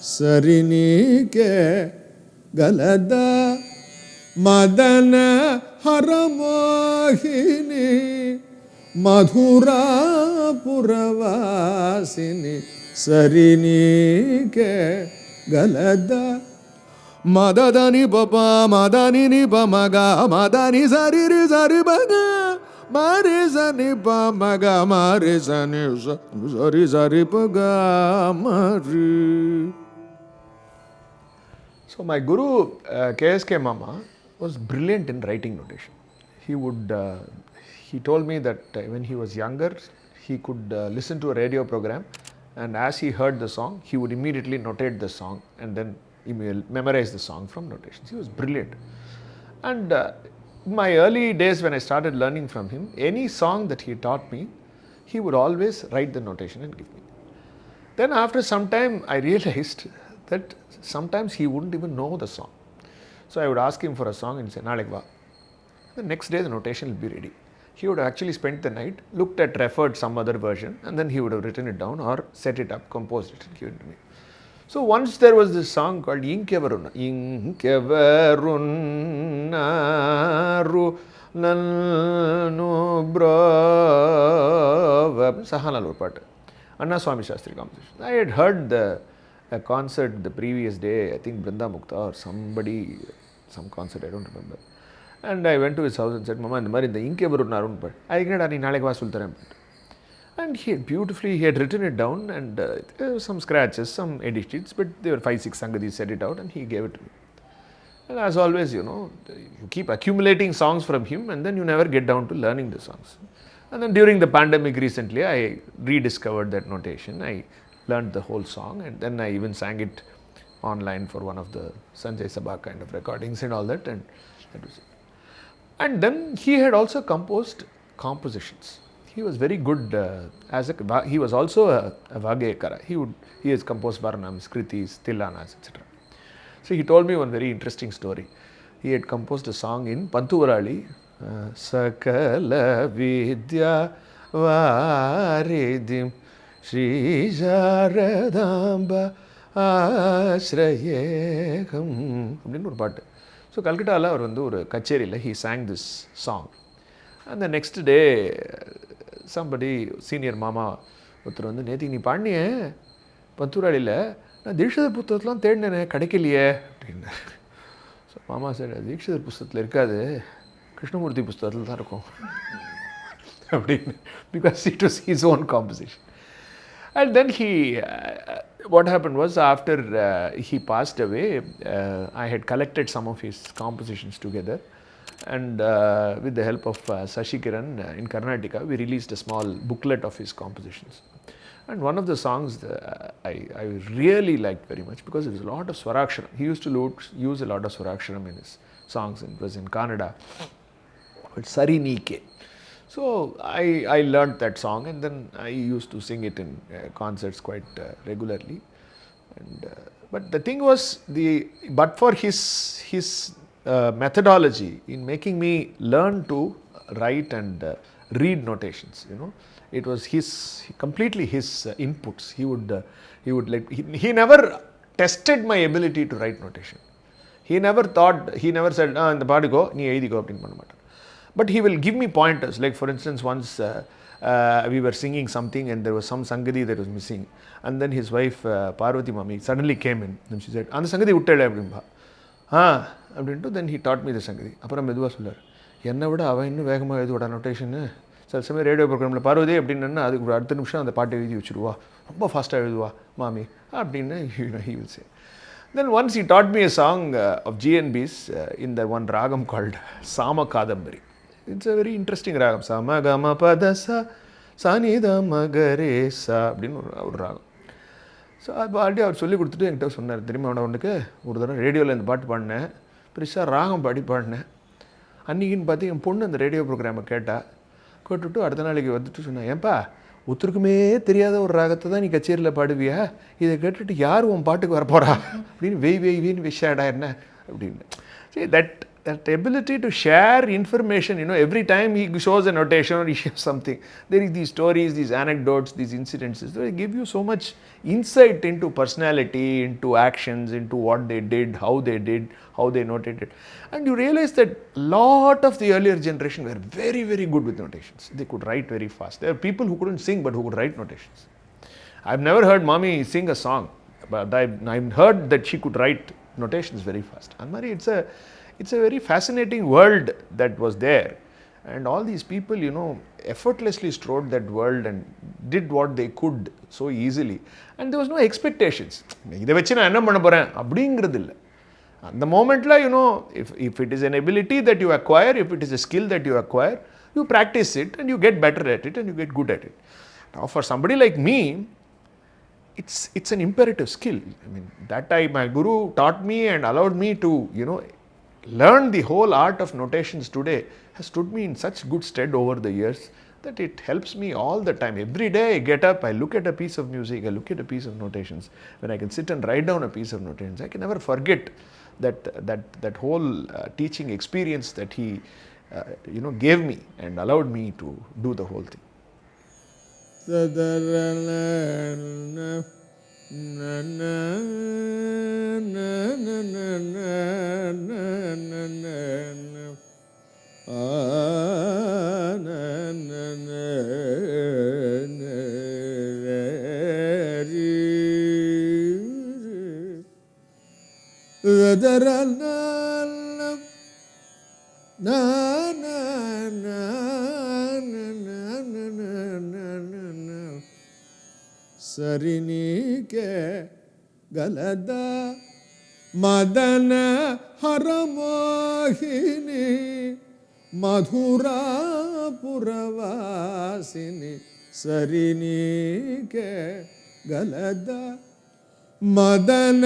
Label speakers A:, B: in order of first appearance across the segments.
A: ಸರಿನೀಕೆ ಗಲದ ಮದನ ಹರಮೋಹಿನಿ ಮಧುರಾಪುರವಾಸಿನಿ ಸರಿನೀಕೆ ಗಲದ ಮದನಿ ಬಪ ಮದನಿ ನಿ ಬ ಮಗ ಮದನಿ ಸರಿ ರಿ ಸರಿ ಬಗ ಮಾರಿ ಸನಿ ಪ ಮಗ ಮಾರಿ ಸನಿ ಸರಿ ಸರಿ ಪಗ ಮಾರಿ. So my guru KSK Mama was brilliant in writing notation. He told me that when he was younger he could listen to a radio program, and as he heard the song he would immediately notate the song and then memorize the song from notations. He was brilliant. And my early days when I started learning from him, any song that he taught me, he would always write the notation and give me. Then after some time I realized that sometimes he wouldn't even know the song. So I would ask him for a song and say, "Naalik va." The next day the notation will be ready. He would actually spend the night, looked at, referred some other version, and then he would have written it down or set it up, composed it and given it to me. So once there was this song called Inkevarunna. Inkevarunnaru nannu brava. Sahanal or part. Anna Swami Shastri composition. I had heard a concert the previous day, I think Brinda Mukta or somebody, some concert, I don't remember. And I went to his house and said, "Mama, இந்த மாதிரி இந்த Inkevarunnaru part. I ignored நீ நாளைக்கு வா சொல்லித்தரேன்." And he had written it down, and there were some scratches, some edits, but there were 5-6 sangadis, said it out, and he gave it to me. And as always, you keep accumulating songs from him, and then you never get down to learning the songs. And then during the pandemic recently, I rediscovered that notation. I learned the whole song, and then I even sang it online for one of the Sanjay Sabha kind of recordings and all that, and that was it. And then he had also composed compositions. He was very good he was also a Vagayakara. He has composed Varnams, Kritis, Tilanas, etc. So he told me one very interesting story. He had composed a song in Pantuvarali, Sakala Vidya Varidim Shri Sharadamba Ashrayekam அப்படின்னு ஒரு பாட்டு. So கல்கட்டாவில் அவர் வந்து ஒரு கச்சேரியில் he sang this song. And the next day somebody, senior மாமா ஒருத்தர் வந்து, "நேற்று நீ பாடினியே பந்தூராளியில், நான் தீட்சிதர் புத்தகத்தெலாம் தேடினேனே கிடைக்கலையே" அப்படின்னு. ஸோ மாமா சார், தீட்சிதர் புஸ்தகத்தில் இருக்காது, கிருஷ்ணமூர்த்தி புஸ்தகத்தில் தான் இருக்கும் அப்படின்னு. Because it was his own composition. And then what happened was, after he passed away, I had collected some of his compositions together, and with the help of Sashi Kiran in Karnataka, we released a small booklet of his compositions. And one of the songs I really liked very much, because it was a lot of Swaraksharam. He used to use a lot of Swaraksharam in his songs, and it was in Kannada. It's Sarinike. So I learnt that song, and then I used to sing it in concerts quite regularly. And but the thing was, but for his methodology in making me learn to write and read notations, it was completely his inputs. He never tested my ability to write notation. He never said, "இந்த பாடுகோ நீ எழுதிக்கோ" அப்படின்னு பண்ண மாட்டார். But he will give me pointers. Like for instance, once we were singing something and there was some sangadi that was missing, and then his wife Parvati Mami suddenly came in and she said, "அந்த சங்கதி விட்டேளே" அப்படின்பா. அப்படின்ட்டு then he taught me the சங்கதி. அப்புறம் மெதுவாக சொல்லார், என்னை விட அவன் இன்னும் வேகமாக எழுதுவாடா நோட்டேஷனு. சில சமயம் ரேடியோ ப்ரோக்ராமில் பார்வதி அப்படின்னா அதுக்கு அடுத்த நிமிஷம் அந்த பாட்டை எழுதி வச்சுருவா, ரொம்ப ஃபாஸ்ட்டாக எழுதுவா மாமி அப்படின்னு he will say. Then once he taught me a song of GNB's in the one ragam called Sama Kadambari. It's a very interesting ragam. Sama Gama Padasa Sanida Magaresa அப்படின்னு ஒரு ராகம். ஸோ அது ஆல்ரெடி அவர் சொல்லி கொடுத்துட்டு என்கிட்ட சொன்னார், தெரியுமா அவனுக்கு ஒரு தடவை ரேடியோவில் இந்த பாட்டு பாடினேன், பெருசாக ராகம் பாடினேன். அன்றைக்கின்னு பார்த்து என் பொண்ணு அந்த ரேடியோ ப்ரோக்ராமை கேட்டுவிட்டு அடுத்த நாளைக்கு வந்துட்டு சொன்னேன், "ஏன்பா ஒருத்தருக்குமே தெரியாத ஒரு ராகத்தை தான் நீ கச்சேரியில் பாடுவியா, இதை கேட்டுட்டு யார் உன் பாட்டுக்கு வரப்போறா அப்படின்னு வெய்ன்னு விஷயடா என்ன அப்படின்னு." See, that that ability to share information, every time he shows a notation or he shares something, there is these stories, these anecdotes, these incidences, they give you so much insight into personality, into actions, into what they did, how they noted it. And you realize that a lot of the earlier generation were very, very good with notations. They could write very fast. There are people who couldn't sing but who could write notations. I've never heard mommy sing a song, but I've heard that she could write notations very fast. Anne-Marie, it's a very fascinating world that was there. And all these people, effortlessly strode that world and did what they could so easily. And there was no expectations. இதை வச்சு நான் என்ன பண்ண போகிறேன் அப்படிங்கிறது இல்லை. அந்த மோமெண்ட்டில் if it is an ability that you acquire, if it is a skill that you acquire, you practice it and you get better at it and you get good at it. Now for somebody like me, it's an imperative skill. I mean, my guru taught me and allowed me to, learn the whole art of notations today has stood me in such good stead over the years that it helps me all the time. Every day I get up, I look at a piece of music, I look at a piece of notations. When I can sit and write down a piece of notations, I can never forget that whole teaching experience that he gave me and allowed me to do the whole thing.
B: ಸರಿನಿಗೆ ಗಲದ Madana ಹರಮೋಹಿನಿ ಮಧುರಾಪುರವಾಸಿನಿ ಸರಿನಿಗೆ ಗಲದ Madana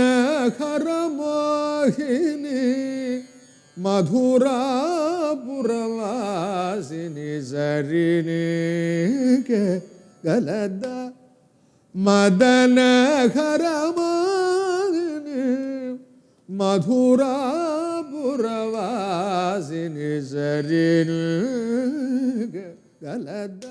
B: ಹರಮೋಹಿನಿ ಮಧುರಾಪುರವಾಸಿನಿ ಸರಿನಿಗೆ ಗಲದ Madana ಹರಮೋಹಿನಿ ಮಧುರಾಪುರವಾಸಿನಿ ಸರಿನಿಗೆ ಗಲದ